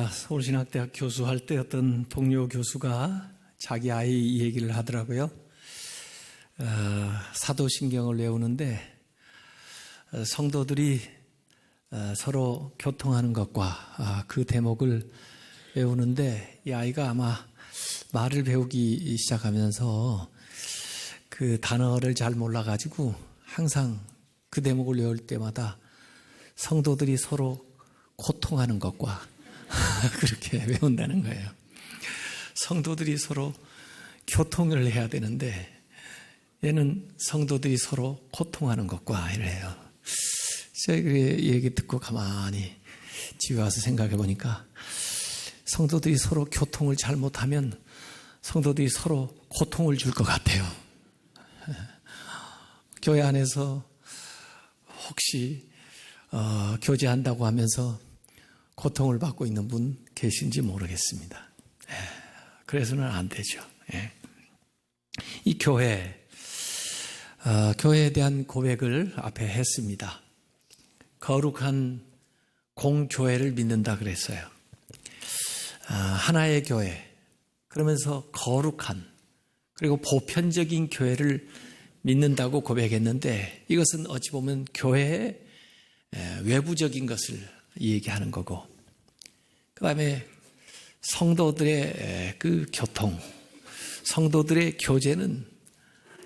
제가 서울신학대학 교수할 때 어떤 동료 교수가 자기 아이 얘기를 하더라고요. 사도신경을 외우는데 성도들이 서로 교통하는 것과 그 대목을 외우는데 이 아이가 아마 말을 배우기 시작하면서 그 단어를 잘 몰라가지고 항상 그 대목을 외울 때마다 성도들이 서로 고통하는 것과 그렇게 외운다는 거예요. 성도들이 서로 교통을 해야 되는데 얘는 성도들이 서로 고통하는 것과 이래요. 제가 그 얘기 듣고 가만히 집에 와서 생각해 보니까 성도들이 서로 교통을 잘못하면 성도들이 서로 고통을 줄 것 같아요. 교회 안에서 혹시 교제한다고 하면서 고통을 받고 있는 분 계신지 모르겠습니다. 그래서는 안 되죠. 이 교회에 대한 고백을 앞에 했습니다. 거룩한 공교회를 믿는다 그랬어요. 하나의 교회, 그러면서 거룩한 그리고 보편적인 교회를 믿는다고 고백했는데 이것은 어찌 보면 교회의 외부적인 것을 얘기하는 거고, 그 다음에 성도들의 그 교통, 성도들의 교제는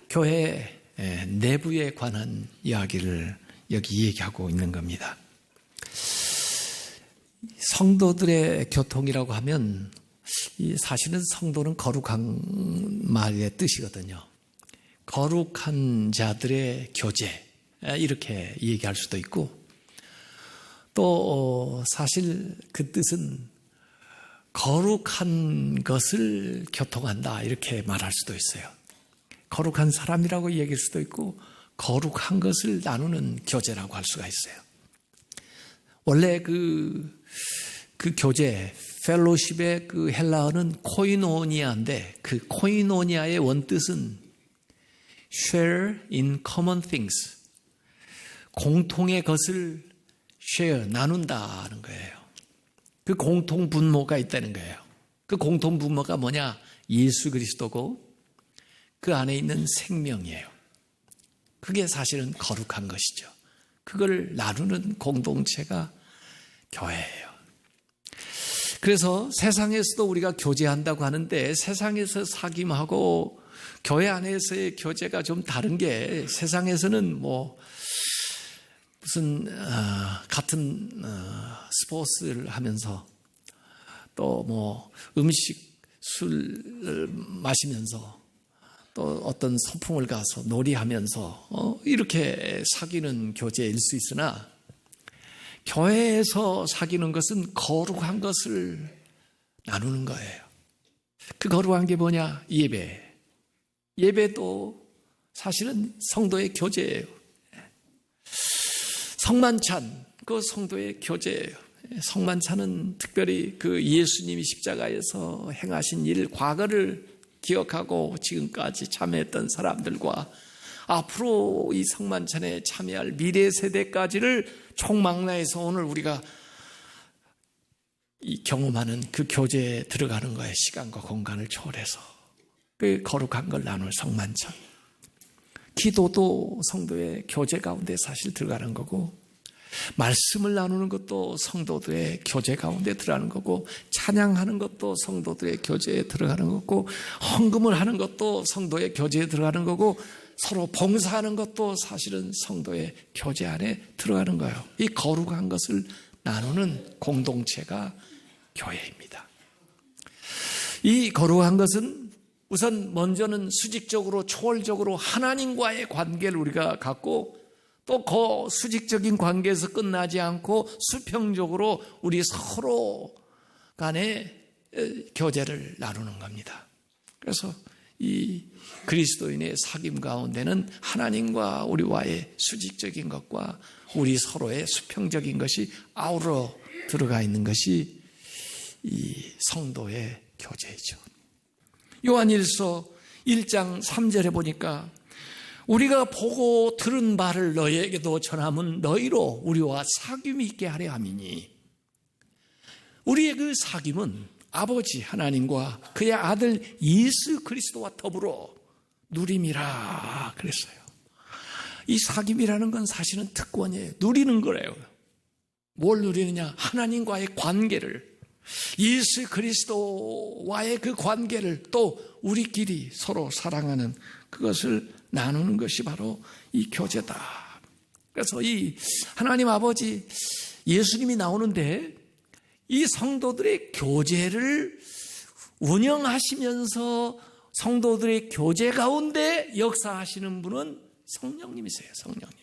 교회 내부에 관한 이야기를 여기 얘기하고 있는 겁니다. 성도들의 교통이라고 하면 사실은 성도는 거룩한 말의 뜻이거든요. 거룩한 자들의 교제, 이렇게 얘기할 수도 있고, 또 사실 그 뜻은 거룩한 것을 교통한다 이렇게 말할 수도 있어요. 거룩한 사람이라고 얘기할 수도 있고 거룩한 것을 나누는 교제라고 할 수가 있어요. 원래 그 교제, 펠로십의 그 헬라어는 코이노니아인데 그 코이노니아의 원뜻은 share in common things, 공통의 것을 share, 나눈다는 거예요. 그 공통 분모가 있다는 거예요. 그 공통 분모가 뭐냐? 예수 그리스도고 그 안에 있는 생명이에요. 그게 사실은 거룩한 것이죠. 그걸 나누는 공동체가 교회예요. 그래서 세상에서도 우리가 교제한다고 하는데 세상에서 사귐하고 교회 안에서의 교제가 좀 다른 게, 세상에서는 무슨 같은 스포츠를 하면서 또 음식, 술 마시면서 또 어떤 소풍을 가서 놀이하면서 이렇게 사귀는 교제일 수 있으나 교회에서 사귀는 것은 거룩한 것을 나누는 거예요. 그 거룩한 게 뭐냐? 예배. 예배도 사실은 성도의 교제예요. 성만찬, 그 성도의 교제예요. 성만찬은 특별히 그 예수님이 십자가에서 행하신 일, 과거를 기억하고 지금까지 참여했던 사람들과 앞으로 이 성만찬에 참여할 미래 세대까지를 총망라해서 오늘 우리가 이 경험하는 그 교제에 들어가는 거예요. 시간과 공간을 초월해서. 그 거룩한 걸 나눌 성만찬. 기도도 성도의 교제 가운데 사실 들어가는 거고, 말씀을 나누는 것도 성도들의 교제 가운데 들어가는 거고, 찬양하는 것도 성도들의 교제에 들어가는 거고, 헌금을 하는 것도 성도의 교제에 들어가는 거고, 서로 봉사하는 것도 사실은 성도의 교제 안에 들어가는 거예요. 이 거룩한 것을 나누는 공동체가 교회입니다. 이 거룩한 것은 우선 먼저는 수직적으로 초월적으로 하나님과의 관계를 우리가 갖고, 또 그 수직적인 관계에서 끝나지 않고 수평적으로 우리 서로 간의 교제를 나누는 겁니다. 그래서 이 그리스도인의 사귐 가운데는 하나님과 우리와의 수직적인 것과 우리 서로의 수평적인 것이 아우러 들어가 있는 것이 이 성도의 교제이죠. 요한일서 1장 3절에 보니까 우리가 보고 들은 바를 너희에게도 전함은 너희로 우리와 사귐이 있게 하려 함이니, 우리의 그 사귐은 아버지 하나님과 그의 아들 예수 그리스도와 더불어 누림이라 그랬어요. 이 사귐이라는 건 사실은 특권이에요. 누리는 거래요. 뭘 누리느냐? 하나님과의 관계를, 예수 그리스도와의 그 관계를, 또 우리끼리 서로 사랑하는 그것을 나누는 것이 바로 이 교제다. 그래서 이 하나님 아버지 예수님이 나오는데 이 성도들의 교제를 운영하시면서 성도들의 교제 가운데 역사하시는 분은 성령님이세요. 성령님.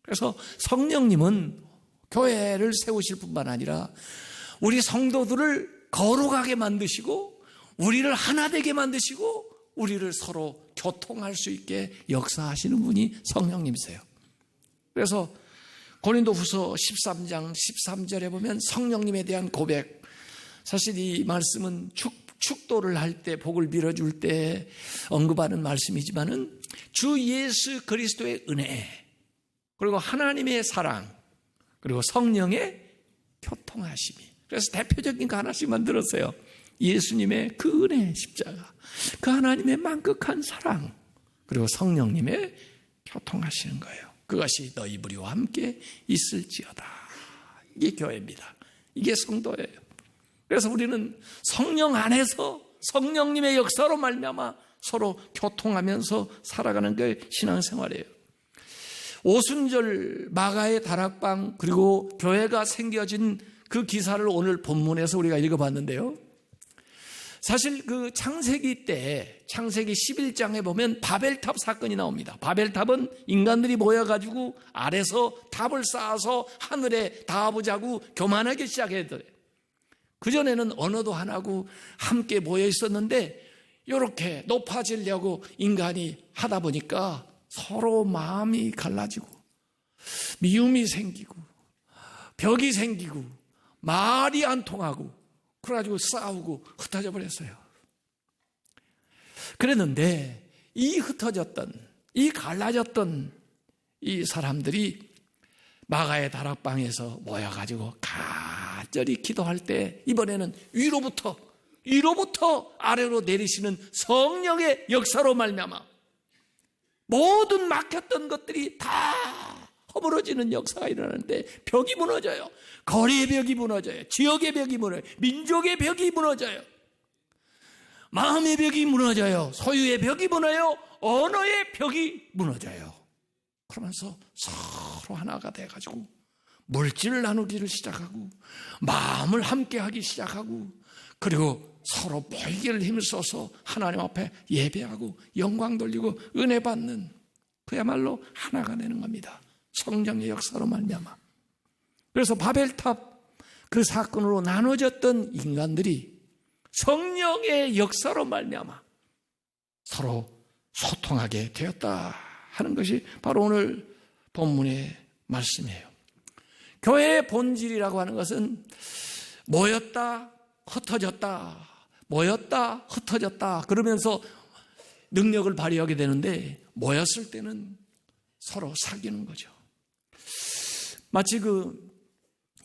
그래서 성령님은 교회를 세우실 뿐만 아니라 우리 성도들을 거룩하게 만드시고 우리를 하나 되게 만드시고 우리를 서로 교통할 수 있게 역사하시는 분이 성령님이세요. 그래서 고린도후서 13장 13절에 보면 성령님에 대한 고백, 사실 이 말씀은 축도를 할 때, 복을 빌어줄 때 언급하는 말씀이지만은 주 예수 그리스도의 은혜, 그리고 하나님의 사랑, 그리고 성령의 교통하심이. 그래서 대표적인 거 하나씩만 들었어요. 예수님의 그 은혜 십자가, 그 하나님의 만극한 사랑, 그리고 성령님의 교통하시는 거예요. 그것이 너희 무리와 함께 있을지어다. 이게 교회입니다. 이게 성도예요. 그래서 우리는 성령 안에서 성령님의 역사로 말미암아 서로 교통하면서 살아가는 게 신앙생활이에요. 오순절 마가의 다락방, 그리고 교회가 생겨진 그 기사를 오늘 본문에서 우리가 읽어봤는데요. 사실 그 창세기 때, 창세기 11장에 보면 바벨탑 사건이 나옵니다. 바벨탑은 인간들이 모여가지고 아래서 탑을 쌓아서 하늘에 닿아보자고 교만하게 시작했더래요. 그전에는 언어도 하나고 함께 모여 있었는데 이렇게 높아지려고 인간이 하다 보니까 서로 마음이 갈라지고 미움이 생기고 벽이 생기고 말이 안 통하고 그래가지고 싸우고 흩어져 버렸어요. 그랬는데 이 흩어졌던, 이 갈라졌던 이 사람들이 마가의 다락방에서 모여가지고 간절히 기도할 때 이번에는 위로부터 아래로 내리시는 성령의 역사로 말미암아 모든 막혔던 것들이 다 허물어지는 역사가 일어나는데 벽이 무너져요. 거리의 벽이 무너져요. 지역의 벽이 무너져요. 민족의 벽이 무너져요. 마음의 벽이 무너져요. 소유의 벽이 무너져요. 언어의 벽이 무너져요. 그러면서 서로 하나가 돼가지고 물질을 나누기를 시작하고 마음을 함께하기 시작하고 그리고 서로 모이기를 힘써서 하나님 앞에 예배하고 영광 돌리고 은혜 받는, 그야말로 하나가 되는 겁니다. 성령의 역사로 말미암아. 그래서 바벨탑 그 사건으로 나눠졌던 인간들이 성령의 역사로 말미암아 서로 소통하게 되었다 하는 것이 바로 오늘 본문의 말씀이에요. 교회의 본질이라고 하는 것은 모였다, 흩어졌다, 모였다, 흩어졌다 그러면서 능력을 발휘하게 되는데 모였을 때는 서로 사귀는 거죠. 마치 그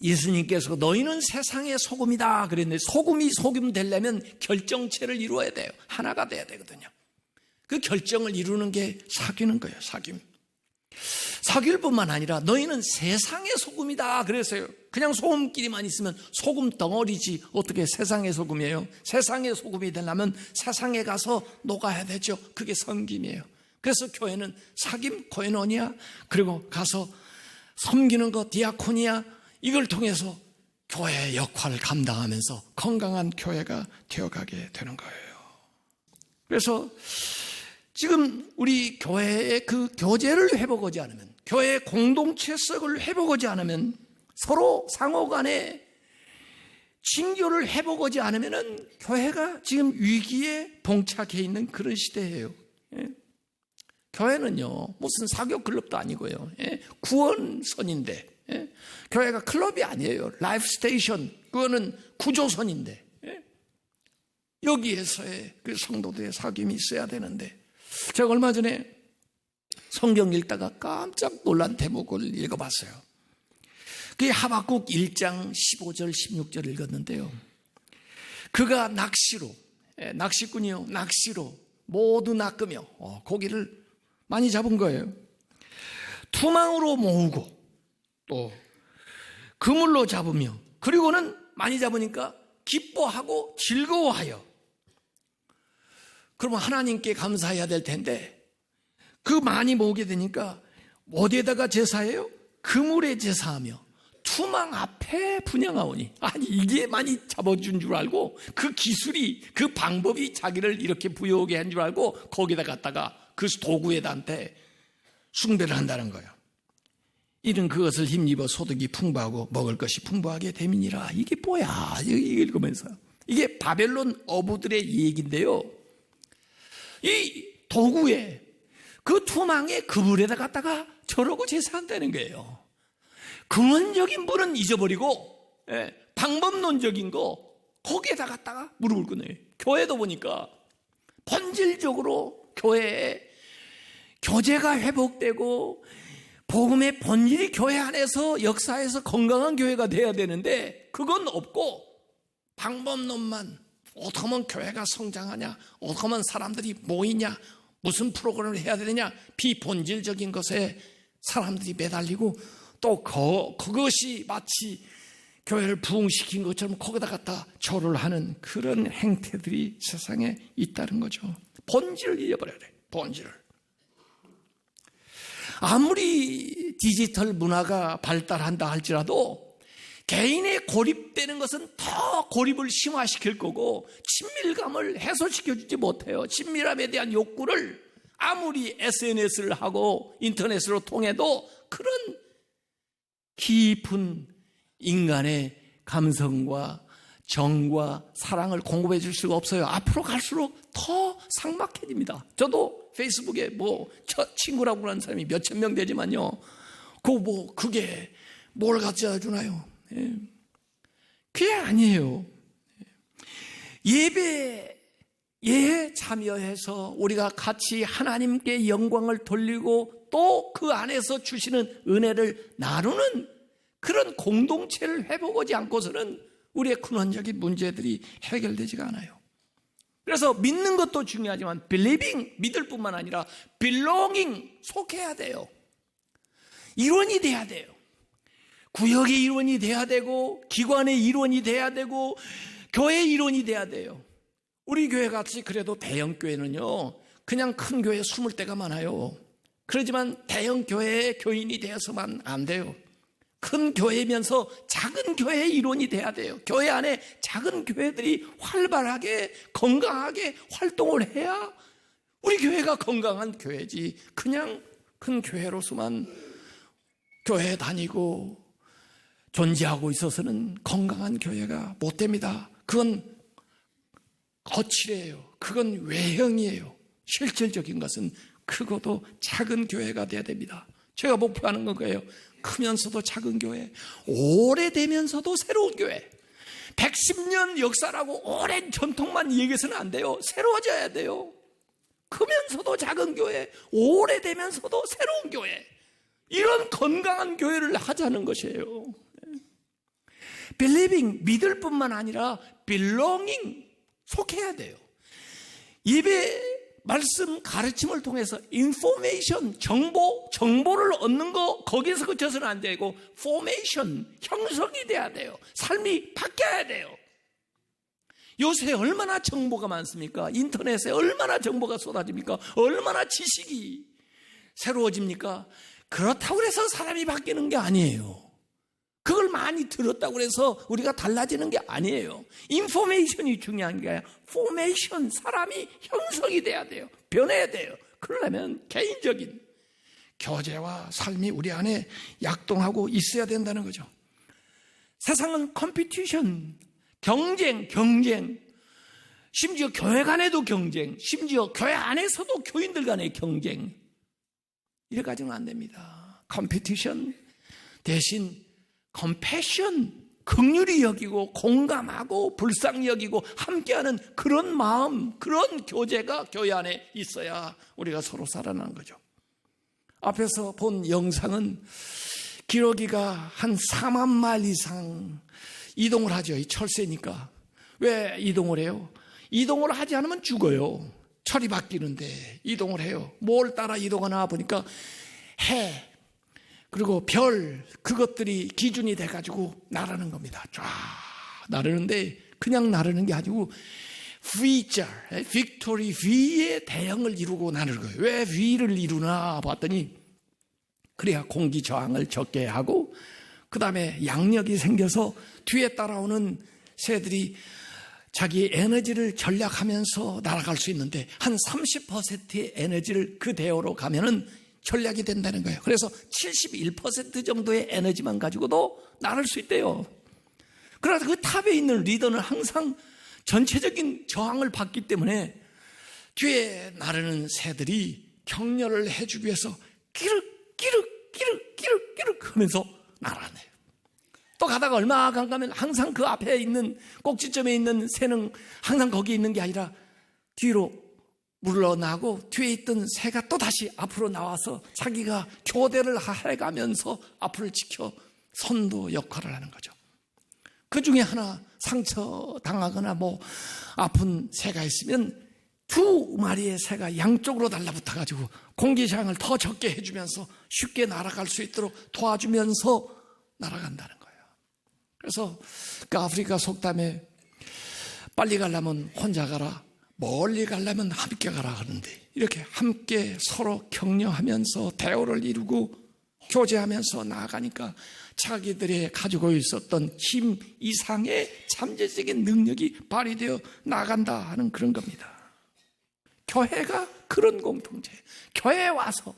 예수님께서 너희는 세상의 소금이다 그랬는데 소금이 소금 되려면 결정체를 이루어야 돼요. 하나가 돼야 되거든요. 그 결정을 이루는 게 사귀는 거예요. 사귐. 사귈 뿐만 아니라 너희는 세상의 소금이다 그랬어요. 그냥 소금끼리만 있으면 소금 덩어리지 어떻게 세상의 소금이에요. 세상의 소금이 되려면 세상에 가서 녹아야 되죠. 그게 섬김이에요. 그래서 교회는 사귐, 코에노니아, 그리고 가서 섬기는 것, 디아코니아, 이걸 통해서 교회의 역할을 감당하면서 건강한 교회가 되어가게 되는 거예요. 그래서 지금 우리 교회의 그 교제를 회복하지 않으면, 교회의 공동체성을 회복하지 않으면, 서로 상호간에 친교를 회복하지 않으면 교회가 지금 위기에 봉착해 있는 그런 시대예요. 교회는요 무슨 사교 클럽도 아니고요, 구원선인데, 교회가 클럽이 아니에요. 라이프 스테이션, 그거는 구조선인데, 여기에서의 그 성도들의 사귐이 있어야 되는데, 제가 얼마 전에 성경 읽다가 깜짝 놀란 대목을 읽어봤어요. 그게 하박국 1장 15절 16절 읽었는데요. 그가 낚시꾼이요 낚시로 모두 낚으며 고기를 많이 잡은 거예요. 투망으로 모으고 또 그물로 잡으며, 그리고는 많이 잡으니까 기뻐하고 즐거워하여. 그러면 하나님께 감사해야 될 텐데 그 많이 모으게 되니까 어디에다가 제사해요? 그물에 제사하며 투망 앞에 분향하오니. 아니, 이게 많이 잡아준 줄 알고 그 기술이, 그 방법이 자기를 이렇게 부여오게 한 줄 알고 거기다 갖다가 그 도구에다한테 숭배를 한다는 거예요. 이는 그것을 힘입어 소득이 풍부하고 먹을 것이 풍부하게 됨이니라. 이게 뭐야? 읽으면서 이게 바벨론 어부들의 얘기인데요. 이 도구에, 그 투망의 그물에다 갖다가 저러고 제사한다는 거예요. 근원적인 분은 잊어버리고 방법론적인 거 거기에다 갖다가 무릎을 꿇어요. 교회도 보니까 본질적으로 교회에 교제가 회복되고 복음의 본질이 교회 안에서 역사에서 건강한 교회가 돼야 되는데 그건 없고 방법론만, 어떻게 하면 교회가 성장하냐, 어떻게 하면 사람들이 모이냐, 무슨 프로그램을 해야 되느냐, 비본질적인 것에 사람들이 매달리고 또 그것이 마치 교회를 부흥시킨 것처럼 거기다 갖다 절을 하는 그런 행태들이 세상에 있다는 거죠. 본질을 잃어버려야 돼. 본질을. 아무리 디지털 문화가 발달한다 할지라도 개인의 고립되는 것은 더 고립을 심화시킬 거고 친밀감을 해소시켜주지 못해요. 친밀함에 대한 욕구를 아무리 SNS를 하고 인터넷으로 통해도 그런 깊은 인간의 감성과 정과 사랑을 공급해 줄 수가 없어요. 앞으로 갈수록 더 삭막해집니다. 저도 페이스북에 친구라고 하는 사람이 몇천 명 되지만요. 그게 뭘 갖다 주나요? 그게 아니에요. 예배에 참여해서 우리가 같이 하나님께 영광을 돌리고 또 그 안에서 주시는 은혜를 나누는 그런 공동체를 회복하지 않고서는 우리의 근원적인 문제들이 해결되지가 않아요. 그래서 믿는 것도 중요하지만 believing, 믿을 뿐만 아니라 belonging, 속해야 돼요. 일원이 돼야 돼요. 구역의 일원이 돼야 되고 기관의 일원이 돼야 되고 교회의 일원이 돼야 돼요. 우리 교회 같이 그래도 대형 교회는요, 그냥 큰 교회 숨을 때가 많아요. 그렇지만 대형 교회의 교인이 되어서만 안 돼요. 큰 교회면서 작은 교회의 일원이 돼야 돼요. 교회 안에 작은 교회들이 활발하게 건강하게 활동을 해야 우리 교회가 건강한 교회지, 그냥 큰 교회로서만 교회 다니고 존재하고 있어서는 건강한 교회가 못 됩니다. 그건 거칠해요. 그건 외형이에요. 실질적인 것은 크고도 작은 교회가 돼야 됩니다. 제가 목표하는 건 거예요. 크면서도 작은 교회, 오래되면서도 새로운 교회. 110년 역사라고 오랜 전통만 얘기해서는 안 돼요. 새로워져야 돼요. 크면서도 작은 교회, 오래되면서도 새로운 교회. 이런 건강한 교회를 하자는 것이에요. believing, 믿을 뿐만 아니라 belonging, 속해야 돼요. 예배 말씀 가르침을 통해서 information, 정보를 얻는 거 거기서 그쳐서는 안 되고 formation, 형성이 돼야 돼요. 삶이 바뀌어야 돼요. 요새 얼마나 정보가 많습니까? 인터넷에 얼마나 정보가 쏟아집니까? 얼마나 지식이 새로워집니까? 그렇다고 해서 사람이 바뀌는 게 아니에요. 그걸 많이 들었다고 해서 우리가 달라지는 게 아니에요. 인포메이션이 중요한 게 아니라 포메이션, 사람이 형성이 돼야 돼요. 변해야 돼요. 그러려면 개인적인 교제와 삶이 우리 안에 약동하고 있어야 된다는 거죠. 세상은 컴피티션, 경쟁, 심지어 교회 간에도 경쟁, 심지어 교회 안에서도 교인들 간의 경쟁, 이래가지고는 안 됩니다. 컴피티션 대신 컴패션, 긍휼히 여기고 공감하고 불쌍히 여기고 함께하는 그런 마음, 그런 교제가 교회 안에 있어야 우리가 서로 살아나는 거죠. 앞에서 본 영상은 기러기가 한 4만 마일 이상 이동을 하죠. 이 철새니까. 왜 이동을 해요? 이동을 하지 않으면 죽어요. 철이 바뀌는데 이동을 해요. 뭘 따라 이동하나 보니까 해, 그리고 별, 그것들이 기준이 돼가지고 나르는 겁니다. 쫙 나르는데 그냥 나르는 게 아니고 V자, 빅토리 V의 대형을 이루고 나르는 거예요. 왜 V를 이루나 봤더니 그래야 공기 저항을 적게 하고 그 다음에 양력이 생겨서 뒤에 따라오는 새들이 자기 에너지를 전략하면서 날아갈 수 있는데 한 30%의 에너지를 그 대어로 가면은 전략이 된다는 거예요. 그래서 71% 정도의 에너지만 가지고도 나를 수 있대요. 그래서 그 탑에 있는 리더는 항상 전체적인 저항을 받기 때문에 뒤에 나르는 새들이 격려를 해주기 위해서 끼륵 하면서 날아내요. 또 가다가 얼마 안 가면 항상 그 앞에 있는 꼭지점에 있는 새는 항상 거기 있는 게 아니라 뒤로 물러나고 뒤에 있던 새가 또 다시 앞으로 나와서 자기가 교대를 해가면서 앞을 지켜 선도 역할을 하는 거죠. 그 중에 하나 상처 당하거나 뭐 아픈 새가 있으면 두 마리의 새가 양쪽으로 달라붙어가지고 공기저항을 더 적게 해주면서 쉽게 날아갈 수 있도록 도와주면서 날아간다는 거예요. 그래서 그 아프리카 속담에 빨리 가려면 혼자 가라, 멀리 가려면 함께 가라 하는데 이렇게 함께 서로 격려하면서 대오를 이루고 교제하면서 나아가니까 자기들이 가지고 있었던 힘 이상의 잠재적인 능력이 발휘되어 나간다 하는 그런 겁니다. 교회가 그런 공동체, 교회에 와서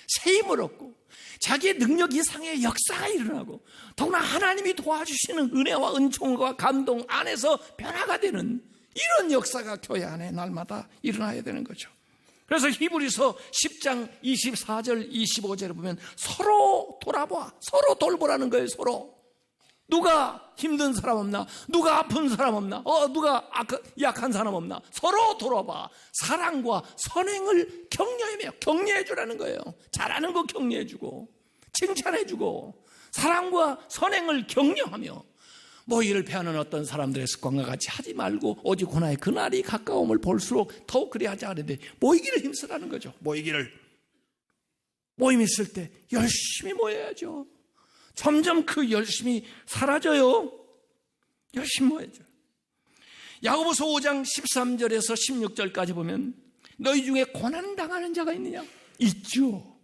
새 힘을 얻고 자기의 능력 이상의 역사가 일어나고 더구나 하나님이 도와주시는 은혜와 은총과 감동 안에서 변화가 되는 이런 역사가 교회 안에 날마다 일어나야 되는 거죠. 그래서 히브리서 10장 24절 25절에 보면 서로 돌아봐, 서로 돌보라는 거예요. 서로. 누가 힘든 사람 없나? 누가 아픈 사람 없나? 누가 약한 사람 없나? 서로 돌아봐. 사랑과 선행을 격려해 주라는 거예요. 잘하는 거 격려해 주고 칭찬해 주고 사랑과 선행을 격려하며 모이를 패하는 어떤 사람들의 습관과 같이 하지 말고 오직 고나의 그날이 가까움을 볼수록 더욱 그리 하자 하는데 모이기를 힘쓰라는 거죠. 모임 있을 때 열심히 모여야죠. 점점 그 열심히 사라져요. 열심히 모여야죠. 야고보서 5장 13절에서 16절까지 보면 너희 중에 고난당하는 자가 있느냐? 있죠.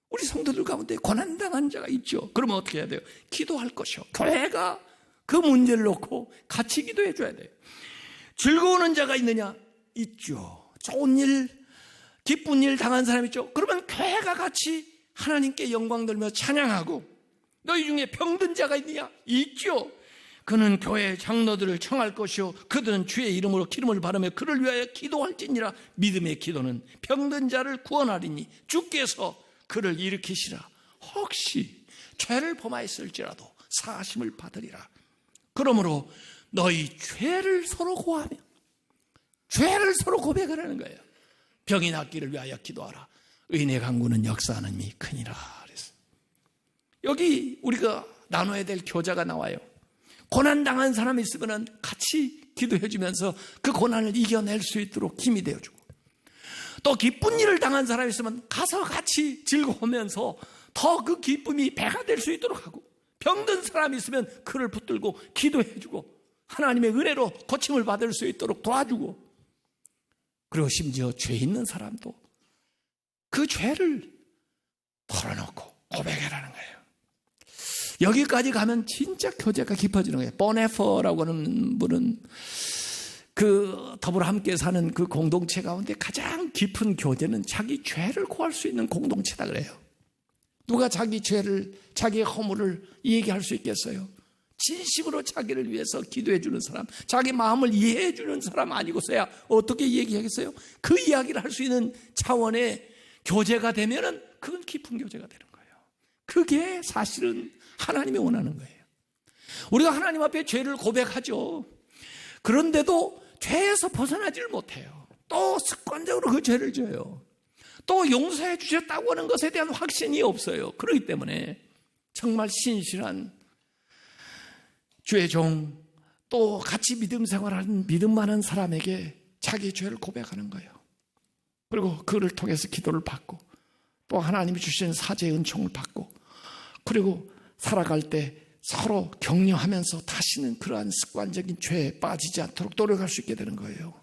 우리 성도들 가운데 고난당하는 자가 있죠. 그러면 어떻게 해야 돼요? 기도할 것이요. 교회가 그 문제를 놓고 같이 기도해 줘야 돼요. 즐거워하는 자가 있느냐? 있죠. 좋은 일, 기쁜 일 당한 사람 있죠. 그러면 교회가 같이 하나님께 영광 돌며 찬양하고 너희 중에 병든 자가 있느냐? 있죠. 그는 교회 장로들을 청할 것이요 그들은 주의 이름으로 기름을 바르며 그를 위하여 기도할지니라. 믿음의 기도는 병든 자를 구원하리니 주께서 그를 일으키시라. 혹시 죄를 범하였을지라도 사하심을 받으리라. 그러므로 너희 죄를 서로 고하며 죄를 서로 고백하라는 거예요. 병이 낫기를 위하여 기도하라. 의인의 강구는 역사하는 힘이 크니라. 그래서 여기 우리가 나눠야 될 교자가 나와요. 고난당한 사람이 있으면 같이 기도해 주면서 그 고난을 이겨낼 수 있도록 힘이 되어주고 또 기쁜 일을 당한 사람이 있으면 가서 같이 즐거우면서 더 그 기쁨이 배가 될 수 있도록 하고 병든 사람이 있으면 그를 붙들고 기도해주고 하나님의 은혜로 고침을 받을 수 있도록 도와주고 그리고 심지어 죄 있는 사람도 그 죄를 털어놓고 고백하라는 거예요. 여기까지 가면 진짜 교제가 깊어지는 거예요. 보네퍼라고 하는 분은 그 더불어 함께 사는 그 공동체 가운데 가장 깊은 교제는 자기 죄를 고할 수 있는 공동체다 그래요. 누가 자기 죄를, 자기의 허물을 얘기할 수 있겠어요? 진심으로 자기를 위해서 기도해 주는 사람, 자기 마음을 이해해 주는 사람 아니고서야 어떻게 얘기하겠어요? 그 이야기를 할 수 있는 차원의 교제가 되면은 그건 깊은 교제가 되는 거예요. 그게 사실은 하나님이 원하는 거예요. 우리가 하나님 앞에 죄를 고백하죠. 그런데도 죄에서 벗어나지를 못해요. 또 습관적으로 그 죄를 져요. 또 용서해 주셨다고 하는 것에 대한 확신이 없어요. 그렇기 때문에 정말 신실한 주의 종, 또 같이 믿음 생활하는 믿음 많은 사람에게 자기 죄를 고백하는 거예요. 그리고 그를 통해서 기도를 받고 또 하나님이 주신 사죄의 은총을 받고, 그리고 살아갈 때 서로 격려하면서 다시는 그러한 습관적인 죄에 빠지지 않도록 노력할 수 있게 되는 거예요.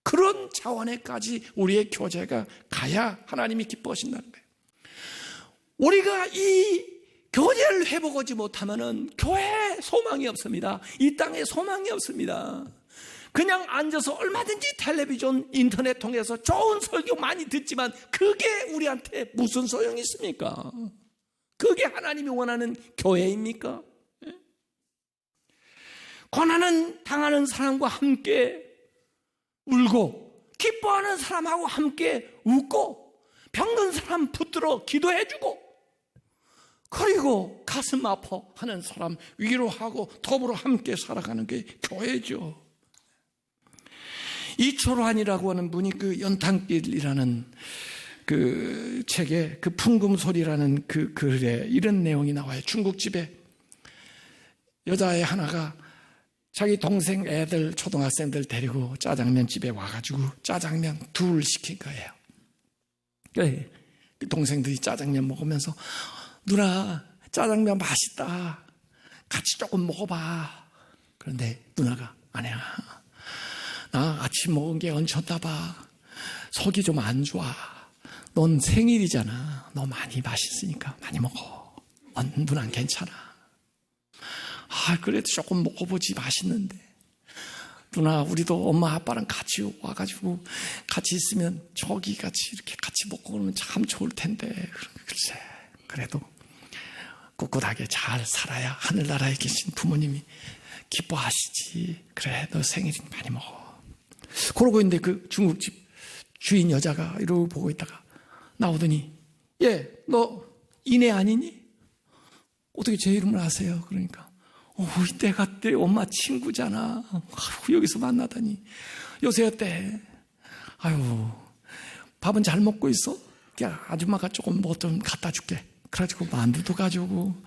그런 차원에까지 우리의 교제가 가야 하나님이 기뻐하신다는 거예요. 우리가 이 교제를 회복하지 못하면은 교회에 소망이 없습니다. 이 땅에 소망이 없습니다. 그냥 앉아서 얼마든지 텔레비전, 인터넷 통해서 좋은 설교 많이 듣지만 그게 우리한테 무슨 소용이 있습니까? 그게 하나님이 원하는 교회입니까? 고난은 당하는 사람과 함께 울고, 기뻐하는 사람하고 함께 웃고, 병든 사람 붙들어 기도해주고, 그리고 가슴 아파하는 사람 위로하고 더불어 함께 살아가는 게 교회죠. 이초로한이라고 하는 분이 그 연탄길이라는 그 책에 그 풍금소리라는 그 글에 이런 내용이 나와요. 중국집에 여자애 하나가 자기 동생 애들, 초등학생들 데리고 짜장면 집에 와가지고 짜장면 둘 시킨 거예요. 그래, 그 동생들이 짜장면 먹으면서 누나 짜장면 맛있다, 같이 조금 먹어봐. 그런데 누나가 아니야, 나 아침 먹은 게 얹혔나 봐, 속이 좀 안 좋아, 넌 생일이잖아, 너 많이 맛있으니까 많이 먹어, 누난 괜찮아. 그래도 조금 먹어보지, 맛있는데. 누나, 우리도 엄마 아빠랑 같이 와가지고 같이 있으면 저기 같이 이렇게 같이 먹고 그러면 참 좋을 텐데. 글쎄, 그래도 꿋꿋하게 잘 살아야 하늘나라에 계신 부모님이 기뻐하시지. 그래, 너 생일이니 많이 먹어. 그러고 있는데 그 중국집 주인 여자가 이러고 보고 있다가 나오더니, 예, 너 이내 아니니? 어떻게 제 이름을 아세요? 그러니까 내가 내 엄마 친구잖아. 여기서 만나다니. 요새 어때? 아유, 밥은 잘 먹고 있어? 야, 아줌마가 조금 뭐 좀 갖다 줄게. 그래가지고 만두도 가져오고,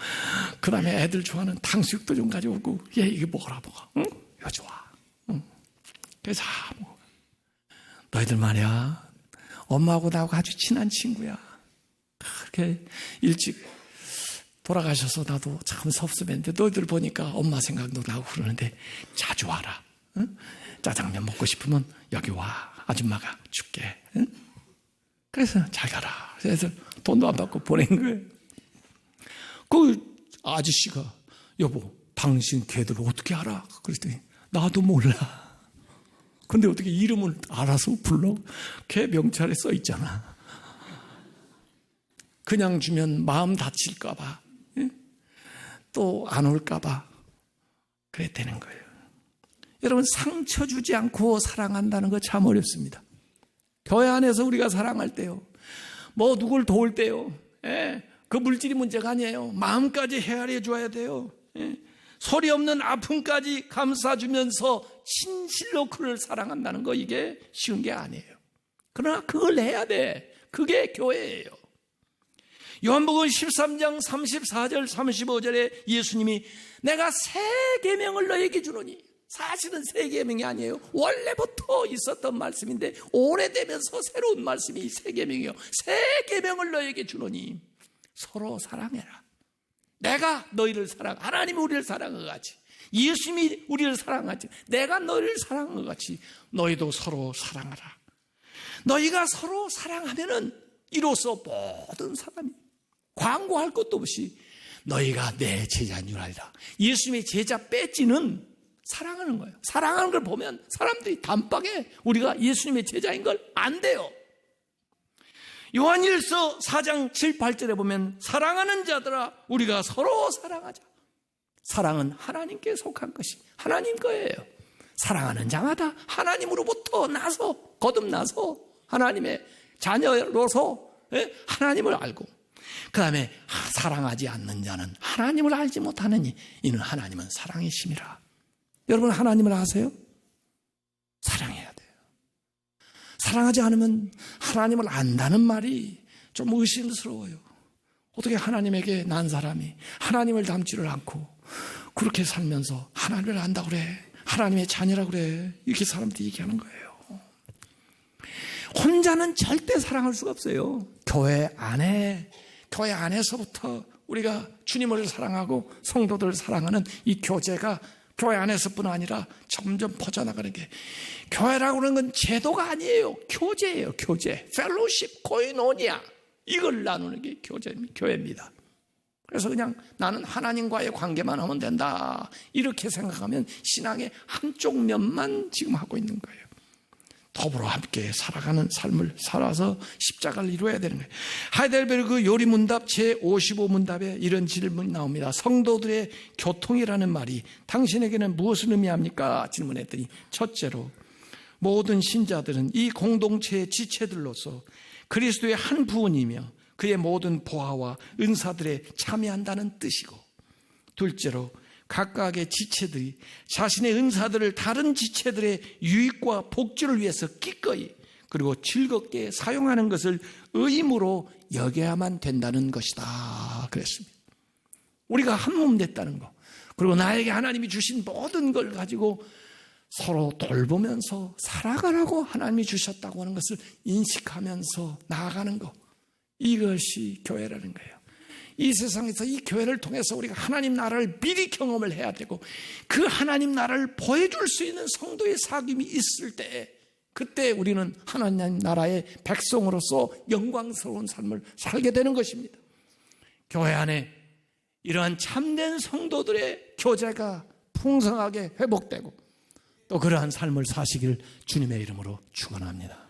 그 다음에 애들 좋아하는 탕수육도 좀 가져오고, 얘 이거 먹어라, 먹어. 응? 이거 좋아. 응. 그래서 먹어. 너희들 말이야, 엄마하고 나하고 아주 친한 친구야. 그렇게 일찍 돌아가셔서 나도 참 섭섭했는데 너희들 보니까 엄마 생각도 나고 그러는데 자주 와라. 응? 짜장면 먹고 싶으면 여기 와. 아줌마가 줄게. 응? 그래서 잘 가라. 그래서 돈도 안 받고 보낸 거예요. 그 아저씨가 여보, 당신 걔들 어떻게 알아? 그랬더니 나도 몰라. 근데 어떻게 이름을 알아서 불러? 걔 명찰에 써 있잖아. 그냥 주면 마음 다칠까 봐, 또 안 올까 봐 그랬다는 거예요. 여러분, 상처 주지 않고 사랑한다는 거 참 어렵습니다. 교회 안에서 우리가 사랑할 때요, 뭐 누굴 도울 때요, 그 물질이 문제가 아니에요. 마음까지 헤아려 줘야 돼요. 소리 없는 아픔까지 감싸주면서 진실로 그를 사랑한다는 거, 이게 쉬운 게 아니에요. 그러나 그걸 해야 돼. 그게 교회예요. 요한복음 13장 34절 35절에 예수님이 내가 새 계명을 너에게 주노니, 사실은 새 계명이 아니에요. 원래부터 있었던 말씀인데 오래되면서 새로운 말씀이 새 계명이에요. 새 계명을 너에게 주노니 서로 사랑해라. 내가 너희를 하나님이 우리를 사랑한 것 같이, 예수님이 우리를 사랑하지, 내가 너희를 사랑한 것 같이 너희도 서로 사랑하라. 너희가 서로 사랑하면은 이로써 모든 사람이 광고할 것도 없이 너희가 내 제자인 줄 알리라. 예수님의 제자 배지는 사랑하는 거예요. 사랑하는 걸 보면 사람들이 단박에 우리가 예수님의 제자인 걸 안 돼요. 요한일서 4장 7, 8절에 보면 사랑하는 자들아, 우리가 서로 사랑하자. 사랑은 하나님께 속한 것이 하나님 거예요. 사랑하는 자마다 하나님으로부터 거듭나서 하나님의 자녀로서 하나님을 알고, 그 다음에 사랑하지 않는 자는 하나님을 알지 못하느니 이는 하나님은 사랑이심이라. 여러분, 하나님을 아세요? 사랑해야 돼요. 사랑하지 않으면 하나님을 안다는 말이 좀 의심스러워요. 어떻게 하나님에게 난 사람이 하나님을 닮지를 않고 그렇게 살면서 하나님을 안다고 그래, 하나님의 자녀라고 그래, 이렇게 사람들이 얘기하는 거예요. 혼자는 절대 사랑할 수가 없어요. 교회 안에서부터 우리가 주님을 사랑하고 성도들을 사랑하는 이 교제가 교회 안에서뿐 아니라 점점 퍼져나가는 게, 교회라고 하는 건 제도가 아니에요. 교제예요. 교제, 펠로십, 코이노니아, 이걸 나누는 게 교회입니다. 그래서 그냥 나는 하나님과의 관계만 하면 된다, 이렇게 생각하면 신앙의 한쪽 면만 지금 하고 있는 거예요. 더불어 함께 살아가는 삶을 살아서 십자가를 이루어야 되는 거예요. 하이델베르그 요리문답 제55문답에 이런 질문이 나옵니다. 성도들의 교통이라는 말이 당신에게는 무엇을 의미합니까? 질문했더니, 첫째로 모든 신자들은 이 공동체의 지체들로서 그리스도의 한 부분이며 그의 모든 보화와 은사들에 참여한다는 뜻이고, 둘째로 각각의 지체들이 자신의 은사들을 다른 지체들의 유익과 복주를 위해서 기꺼이 그리고 즐겁게 사용하는 것을 의무로 여겨야만 된다는 것이다, 그랬습니다. 우리가 한 몸 됐다는 거, 그리고 나에게 하나님이 주신 모든 걸 가지고 서로 돌보면서 살아가라고 하나님이 주셨다고 하는 것을 인식하면서 나아가는 것, 이것이 교회라는 거예요. 이 세상에서 이 교회를 통해서 우리가 하나님 나라를 미리 경험을 해야 되고, 그 하나님 나라를 보여줄 수 있는 성도의 사귐이 있을 때, 그때 우리는 하나님 나라의 백성으로서 영광스러운 삶을 살게 되는 것입니다. 교회 안에 이러한 참된 성도들의 교제가 풍성하게 회복되고 또 그러한 삶을 사시길 주님의 이름으로 축원합니다.